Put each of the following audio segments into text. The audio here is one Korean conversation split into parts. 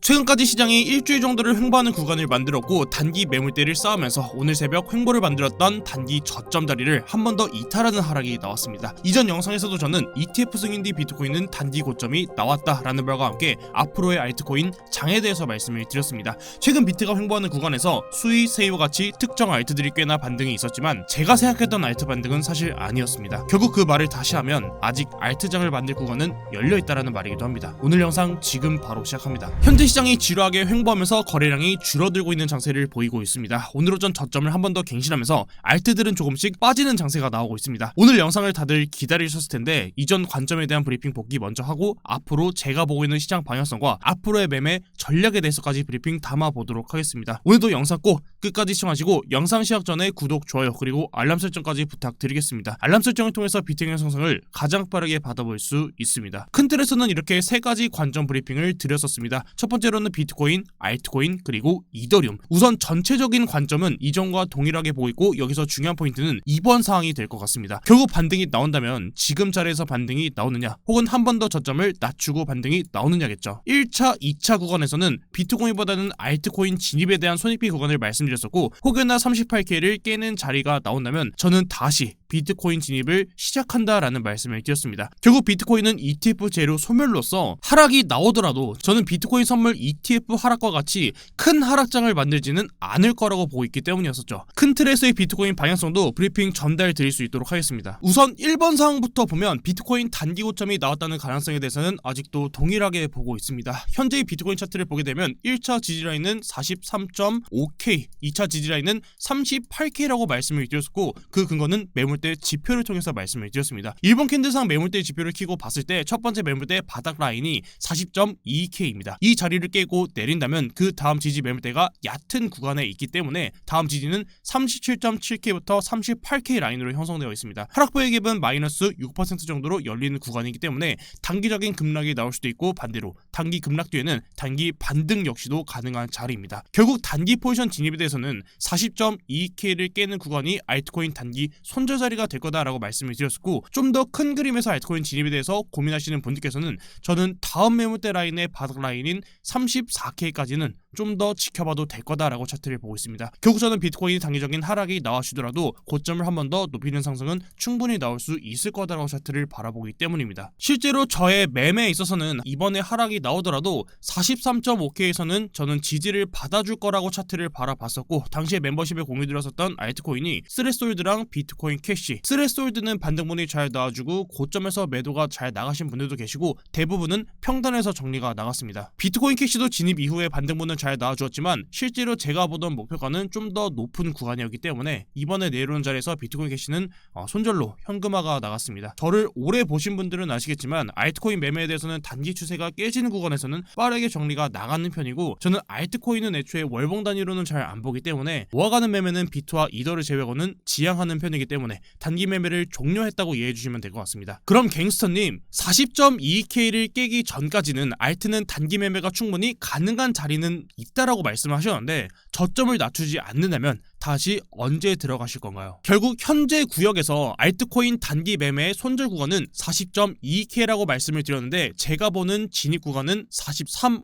최근까지 시장이 일주일 정도를 횡보하는 구간을 만들었고 단기 매물대를 쌓으면서 오늘 새벽 횡보를 만들었던 단기 저점 자리를 한 번 더 이탈하는 하락이 나왔습니다. 이전 영상에서도 저는 ETF 승인 뒤 비트코인은 단기 고점이 나왔다라는 말과 함께 앞으로의 알트코인 장에 대해서 말씀을 드렸습니다. 최근 비트가 횡보하는 구간에서 수이, 세이와 같이 특정 알트들이 꽤나 반등이 있었지만 제가 생각했던 알트 반등은 사실 아니었습니다. 결국 그 말을 다시 하면 아직 알트장을 만들 구간은 열려있다라는 말이기도 합니다. 오늘 영상 지금 바로 시작합니다. 현재 시장이 지루하게 횡보하면서 거래량이 줄어들고 있는 장세를 보이고 있습니다. 오늘 오전 저점을 한 번 더 갱신하면서 알트들은 조금씩 빠지는 장세가 나오고 있습니다. 오늘 영상을 다들 기다리셨을 텐데 이전 관점에 대한 브리핑 보기 먼저 하고 앞으로 제가 보고 있는 시장 방향성과 앞으로의 매매 전략에 대해서까지 브리핑 담아보도록 하겠습니다. 오늘도 영상 꼭 끝까지 시청하시고 영상 시작 전에 구독, 좋아요 그리고 알람 설정까지 부탁드리겠습니다. 알람 설정을 통해서 비트코인 상승을 가장 빠르게 받아볼 수 있습니다. 큰 틀에서는 이렇게 세 가지 관점 브리핑을 드렸었습니다. 첫 번째로는 비트코인, 알트코인 그리고 이더리움. 우선 전체적인 관점은 이전과 동일하게 보고 있고 여기서 중요한 포인트는 이번 상황이 될 것 같습니다. 결국 반등이 나온다면 지금 자리에서 반등이 나오느냐 혹은 한 번 더 저점을 낮추고 반등이 나오느냐겠죠. 1차, 2차 구간에서는 비트코인보다는 알트코인 진입에 대한 손익비 구간을 말씀드렸었고 혹여나 38K를 깨는 자리가 나온다면 저는 다시 비트코인 진입을 시작한다라는 말씀을 드렸습니다. 결국 비트코인은 ETF 재료 소멸로서 하락이 나오더라도 저는 비트코인 선물 ETF 하락과 같이 큰 하락장을 만들지는 않을 거라고 보고 있기 때문이었었죠. 큰 틀에서의 비트코인 방향성도 브리핑 전달 드릴 수 있도록 하겠습니다. 우선 1번 상황부터 보면 비트코인 단기 고점이 나왔다는 가능성에 대해서는 아직도 동일하게 보고 있습니다. 현재의 비트코인 차트를 보게 되면 1차 지지라인은 43.5K, 2차 지지라인은 38K라고 말씀을 드렸었고 그 근거는 매물대 지표를 통해서 말씀을 드렸습니다. 일본 캔들상 매물대 지표를 키고 봤을 때 첫 번째 매물대 바닥 라인이 40.2K입니다. 이 자리를 깨고 내린다면 그 다음 지지 매물대가 얕은 구간에 있기 때문에 다음 지지는 37.7K부터 38K 라인으로 형성되어 있습니다. 하락폭의 갭은 마이너스 6% 정도로 열리는 구간이기 때문에 단기적인 급락이 나올 수도 있고 반대로 단기 급락 뒤에는 단기 반등 역시도 가능한 자리입니다. 결국 단기 포지션 진입에 대해서는 40.2K를 깨는 구간이 알트코인 단기 손절 자리가 될 거다라고 말씀을 드렸었고 좀 더 큰 그림에서 알트코인 진입에 대해서 고민하시는 분들께서는 저는 다음 매물대 라인의 바닥 라인인 34K까지는 좀 더 지켜봐도 될 거다라고 차트를 보고 있습니다. 결국 저는 비트코인이 단기적인 하락이 나와주더라도 고점을 한 번 더 높이는 상승은 충분히 나올 수 있을 거다라고 차트를 바라보기 때문입니다. 실제로 저의 매매에 있어서는 이번에 하락이 나오더라도 43.5K에서는 저는 지지를 받아줄 거라고 차트를 바라봤었고 당시에 멤버십에 공유드렸었던 알트코인이 스레솔드랑 비트코인 캐시, 스레솔드는 반등분이 잘 나와주고 고점에서 매도가 잘 나가신 분들도 계시고 대부분은 평단에서 정리가 나갔습니다. 비트코인 캐시도 진입 이후에 반등분은 잘 나와주었지만 실제로 제가 보던 목표가는 좀 더 높은 구간이었기 때문에 이번에 내려오는 자리에서 비트코인 캐시는 손절로 현금화가 나갔습니다. 저를 오래 보신 분들은 아시겠지만 알트코인 매매에 대해서는 단기 추세가 깨지는 구간에서는 빠르게 정리가 나가는 편이고 저는 알트코인은 애초에 월봉 단위로는 잘 안 보기 때문에 모아가는 매매는 비트와 이더를 제외하고는 지양하는 편이기 때문에 단기 매매를 종료했다고 이해해 주시면 될 것 같습니다. 그럼 갱스터님 40.2K를 깨기 전까지는 알트는 단기 매매가 충분히 가능한 자리는 있다라고 말씀을 하셨는데 저점을 낮추지 않는다면 다시 언제 들어가실 건가요? 결국 현재 구역에서 알트코인 단기 매매의 손절 구간은 40.2K라고 말씀을 드렸는데 제가 보는 진입 구간은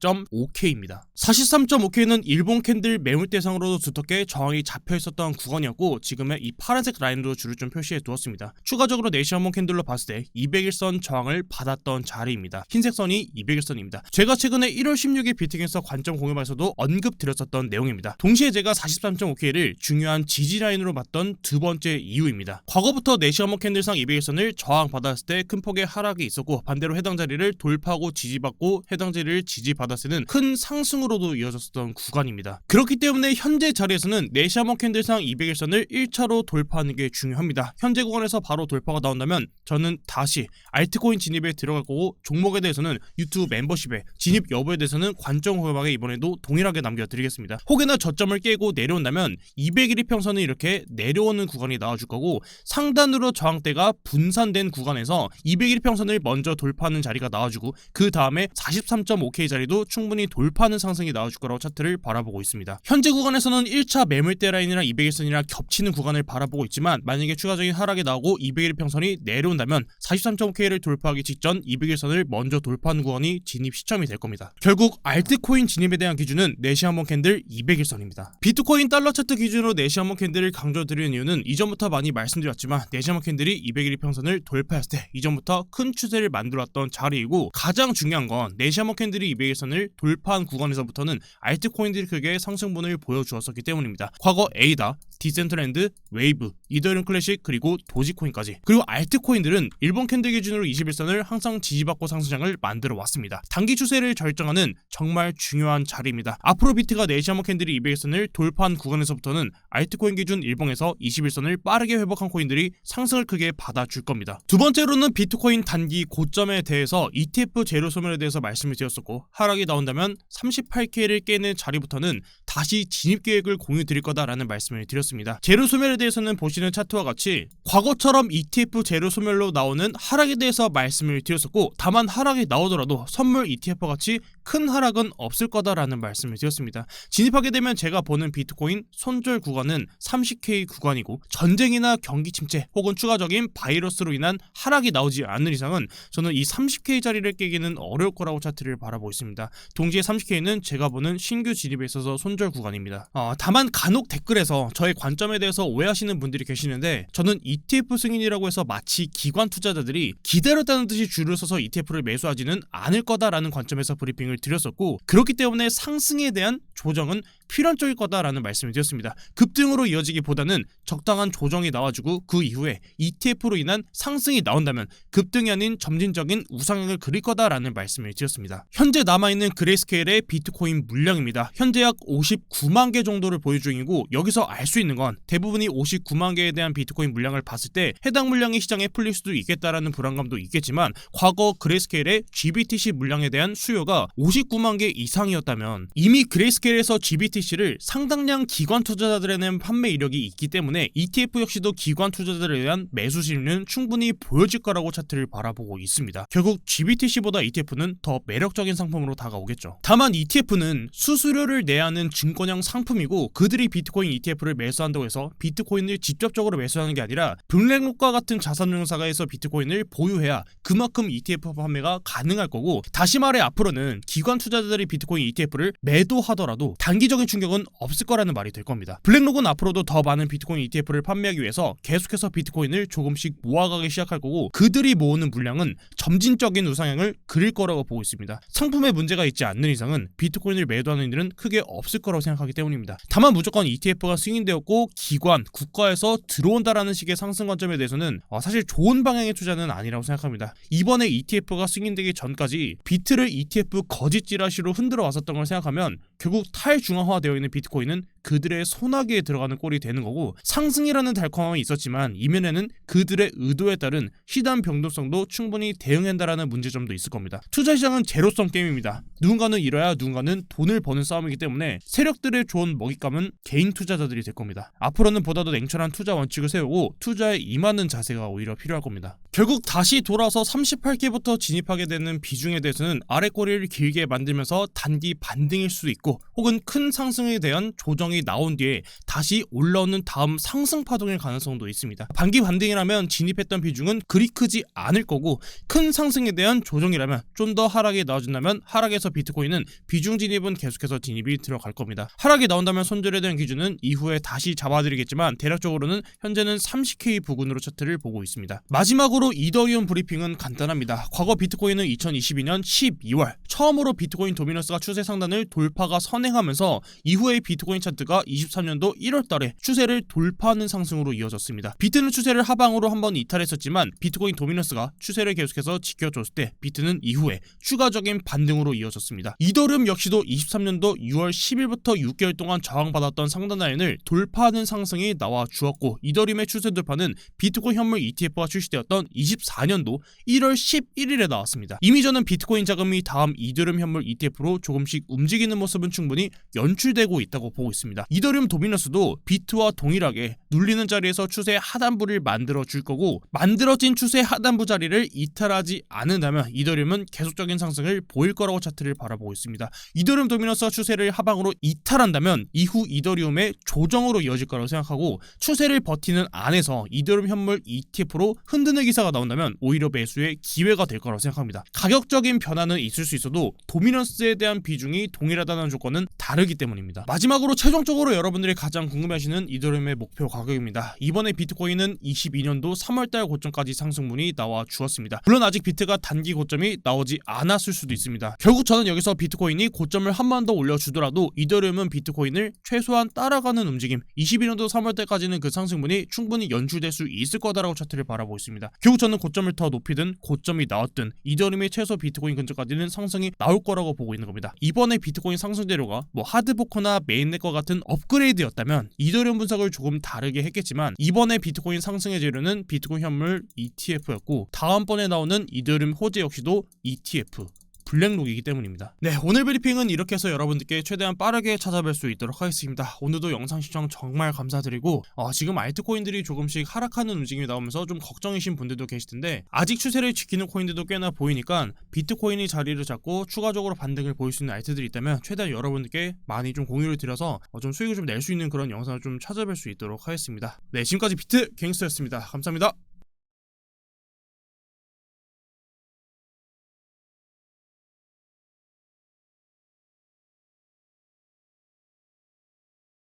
43.5K입니다. 43.5K는 일본 캔들 매물대상으로도 두텁게 저항이 잡혀 있었던 구간이었고 지금의 이 파란색 라인으로 줄을 좀 표시해 두었습니다. 추가적으로 네시한몬 캔들로 봤을 때 200일선 저항을 받았던 자리입니다. 흰색 선이 200일선입니다. 제가 최근에 1월 16일 비트코인에서 관점 공유방에서도 언급드렸었던 내용입니다. 동시에 제가 43.5K를 중요한 지지 라인으로 봤던 두 번째 이유입니다. 과거부터 네시한몬 캔들상 200일선을 저항받았을 때 큰 폭의 하락이 있었고 반대로 해당 자리를 돌파하고 지지받고 해당 자리를 지지받았을 때는 큰 상승으로도 이어졌었던 구간입니다. 그렇기 때문에 현재 자리에서는 네시한몬 캔들상 200일선을 1차로 돌파하는 게 중요합니다. 현재 구간에서 바로 돌파가 나온다면 저는 다시 알트코인 진입에 들어갈 거고 종목에 대해서는 유튜브 멤버십에 진입 여부에 대해서는 관점 후방에 이번에도 동일하게 남겨드리겠습니다. 혹여나 저점을 깨고 내려온다면 200 200일이평선은 이렇게 내려오는 구간이 나와줄 거고, 상단으로 저항대가 분산된 구간에서 200일이평선을 먼저 돌파하는 자리가 나와주고, 그 다음에 43.5K 자리도 충분히 돌파하는 상승이 나와줄 거라고 차트를 바라보고 있습니다. 현재 구간에서는 1차 매물대 라인이랑 200일선이랑 겹치는 구간을 바라보고 있지만, 만약에 추가적인 하락이 나오고 200일평선이 내려온다면 43.5K를 돌파하기 직전 200일선을 먼저 돌파하는 구간이 진입 시점이 될 겁니다. 결국 알트코인 진입에 대한 기준은 4시 한번 캔들 200일선입니다. 비트코인 달러 차트 기준으로 4시 한번 캔들을 강조드리는 이유는 이전부터 많이 말씀드렸지만, 4시 한번 캔들이 200일평선을 돌파했을 때 이전부터 큰 추세를 만들었던 자리이고, 가장 중요한 건 4시 한번 캔들이 200일선을 돌파한 구간에서부터는 알트코인들이 크게 상승분을 보여주었었기 때문입니다. 과거 에이다, 디센트랜드, 웨이브, 이더리움 클래식, 그리고 도지코인까지, 그리고 알트코인들은 일본 캔들 기준으로 21선을 항상 지지받고 상승장을 만들어 왔습니다. 단기 추세를 결정하는 정말 중요한 자리입니다. 앞으로 비트가 4시 한번 캔들이 200일선을 돌파한 구간에서부터는 알트코인 기준 일봉에서 21선을 빠르게 회복한 코인들이 상승을 크게 받아줄 겁니다. 두 번째로는 비트코인 단기 고점에 대해서 ETF 제로 소멸에 대해서 말씀을 드렸었고, 하락이 나온다면 38K를 깨는 자리부터는 다시 진입 계획을 공유 드릴 거다라는 말씀을 드렸습니다. 제로 소멸에 대해서는 보시는 차트와 같이 과거처럼 ETF 제로 소멸로 나오는 하락에 대해서 말씀을 드렸었고, 다만 하락이 나오더라도 선물 ETF와 같이 큰 하락은 없을 거다라는 말씀을 드렸습니다. 진입하게 되면 제가 보는 비트코인 손절 구간은 30K 구간이고, 전쟁이나 경기 침체 혹은 추가적인 바이러스로 인한 하락이 나오지 않는 이상은 저는 이 30K 자리를 깨기는 어려울 거라고 차트를 바라보고 있습니다. 동시에 30K는 제가 보는 신규 진입에 있어서 손절 구간입니다. 다만 간혹 댓글에서 저의 관점에 대해서 오해하시는 분들이 계시는데, 저는 ETF 승인이라고 해서 마치 기관 투자자들이 기다렸다는 듯이 줄을 서서 ETF를 매수하지는 않을 거다라는 관점에서 브리핑을 드렸었고, 그렇기 때문에 상승에 대한 조정은 필연적일 거다라는 말씀을 드렸습니다. 급등으로 이어지기보다는 적당한 조정이 나와주고 그 이후에 ETF로 인한 상승이 나온다면 급등이 아닌 점진적인 우상향을 그릴 거다라는 말씀을 드렸습니다. 현재 남아있는 그레이스케일의 비트코인 물량입니다. 현재 약 59만 개 정도를 보유 중이고, 여기서 알 수 있는 건 대부분이 59만 개에 대한 비트코인 물량을 봤을 때 해당 물량이 시장에 풀릴 수도 있겠다라는 불안감도 있겠지만, 과거 그레이스케일의 GBTC 물량에 대한 수요가 59만 개 이상이었다면 이미 그레이스케일에서 GBTC를 상당량 기관 투자자들에 대한 판매 이력이 있기 때문에 ETF 역시도 기관 투자자들에 대한 매수 심리는 충분히 보여질 거라고 차트를 바라보고 있습니다. 결국 GBTC보다 ETF는 더 매력적인 상품으로 다가오겠죠. 다만 ETF는 수수료를 내야 하는 증권형 상품이고, 그들이 비트코인 ETF를 매수한다고 해서 비트코인을 직접적으로 매수하는 게 아니라 블랙록과 같은 자산운용사가에서 비트코인을 보유해야 그만큼 ETF 판매가 가능할 거고, 다시 말해 앞으로는 기관 투자자들이 비트코인 ETF를 매도하더라도 단기적인 충격은 없을 거라는 말이 될 겁니다. 블랙록은 앞으로도 더 많은 비트코인 ETF를 판매하기 위해서 계속해서 비트코인을 조금씩 모아가기 시작할 거고, 그들이 모으는 물량은 점진적인 우상향을 그릴 거라고 보고 있습니다. 상품에 문제가 있지 않는 이상은 비트코인을 매도하는 일은 크게 없을 거라고 생각하기 때문입니다. 다만 무조건 ETF가 승인되었고 기관, 국가에서 들어온다라는 식의 상승 관점에 대해서는 사실 좋은 방향의 투자는 아니라고 생각합니다. 이번에 ETF가 승인되기 전까지 비트를 ETF 거짓 찌라시로 흔들어 왔었던 걸 생각하면 결국 탈중앙화되어 있는 비트코인은 그들의 소나기에 들어가는 꼴이 되는 거고, 상승이라는 달콤함이 있었지만 이면에는 그들의 의도에 따른 시단 변동성도 충분히 대응한다라는 문제점도 있을 겁니다. 투자시장은 제로섬 게임입니다. 누군가는 잃어야 누군가는 돈을 버는 싸움이기 때문에 세력들의 좋은 먹잇감은 개인 투자자들이 될 겁니다. 앞으로는 보다 더 냉철한 투자 원칙을 세우고 투자에 임하는 자세가 오히려 필요할 겁니다. 결국 다시 돌아서 38K부터 진입하게 되는 비중에 대해서는 아래 꼬리를 길게 만들면서 단기 반등일 수도 있고, 혹은 큰 상승에 대한 조정이 나온 뒤에 다시 올라오는 다음 상승 파동일 가능성도 있습니다. 반기 반등이라면 진입했던 비중은 그리 크지 않을 거고, 큰 상승에 대한 조정이라면 좀 더 하락이 나와준다면 하락에서 비트코인은 비중 진입은 계속해서 진입이 들어갈 겁니다. 하락이 나온다면 손절에 대한 기준은 이후에 다시 잡아드리겠지만, 대략적으로는 현재는 30K 부근으로 차트를 보고 있습니다. 마지막으로 이더리움 브리핑은 간단합니다. 과거 비트코인은 2022년 12월 처음으로 비트코인 도미넌스가 추세 상단을 돌파가 선행하면서 이후에 비트코인 차트가 23년도 1월달에 추세를 돌파하는 상승으로 이어졌습니다. 비트는 추세를 하방으로 한번 이탈했었지만 비트코인 도미넌스가 추세를 계속해서 지켜줬을 때 비트는 이후에 추가적인 반등으로 이어졌습니다. 이더리움 역시도 23년도 6월 10일부터 6개월 동안 저항받았던 상단 라인을 돌파하는 상승이 나와 주었고, 이더리움의 추세 돌파는 비트코인 현물 ETF가 출시되었던 24년도 1월 11일에 나왔습니다. 이미 저는 비트코인 자금이 다음 이더리움 현물 ETF로 조금씩 움직이는 모습은 충분히 연출되고 있다고 보고 있습니다. 있습니다. 이더리움 도미너스도 비트와 동일하게 눌리는 자리에서 추세 하단부를 만들어 줄 거고, 만들어진 추세 하단부 자리를 이탈하지 않는다면 이더리움은 계속적인 상승을 보일 거라고 차트를 바라보고 있습니다. 이더리움 도미너스가 추세를 하방으로 이탈한다면 이후 이더리움의 조정으로 이어질 거라고 생각하고, 추세를 버티는 안에서 이더리움 현물 ETF로 흔드는 기사가 나온다면 오히려 매수의 기회가 될 거라고 생각합니다. 가격적인 변화는 있을 수 있어도 도미넌스에 대한 비중이 동일하다는 조건은 다르기 때문입니다. 마지막으로 최종적으로 여러분들이 가장 궁금해하시는 이더리움의 목표 가격입니다. 이번에 비트코인은 22년도 3월달 고점까지 상승분이 나와 주었습니다. 물론 아직 비트가 단기 고점이 나오지 않았을 수도 있습니다. 결국 저는 여기서 비트코인이 고점을 한 번 더 올려주더라도 이더리움은 비트코인을 최소한 따라가는 움직임, 22년도 3월달까지는 그 상승분이 충분히 연출될 수 있을 거다라고 차트를 바라보고 있습니다. 결국 저는 고점을 더 높이든 고점이 나왔든 이더리움이 최소 비트코인 근처까지는 상승이 나올 거라고 보고 있는 겁니다. 이번에 비트코인 상승 재료가 하드포크나 메인넷과 같은 업그레이드였다면 이더리움 분석을 조금 다르게 했겠지만, 이번에 비트코인 상승의 재료는 비트코인 현물 ETF였고 다음번에 나오는 이더리움 호재 역시도 ETF 블랙록이기 때문입니다. 네, 오늘 브리핑은 이렇게 해서 여러분들께 최대한 빠르게 찾아뵐 수 있도록 하겠습니다. 오늘도 영상 시청 정말 감사드리고, 지금 알트코인들이 조금씩 하락하는 움직임이 나오면서 좀 걱정이신 분들도 계실 텐데, 아직 추세를 지키는 코인들도 꽤나 보이니까 비트코인이 자리를 잡고 추가적으로 반등을 보일 수 있는 알트들이 있다면 최대한 여러분들께 많이 좀 공유를 드려서 좀 수익을 좀 낼 수 있는 그런 영상을 좀 찾아뵐 수 있도록 하겠습니다. 네, 지금까지 비트 갱스터였습니다. 감사합니다.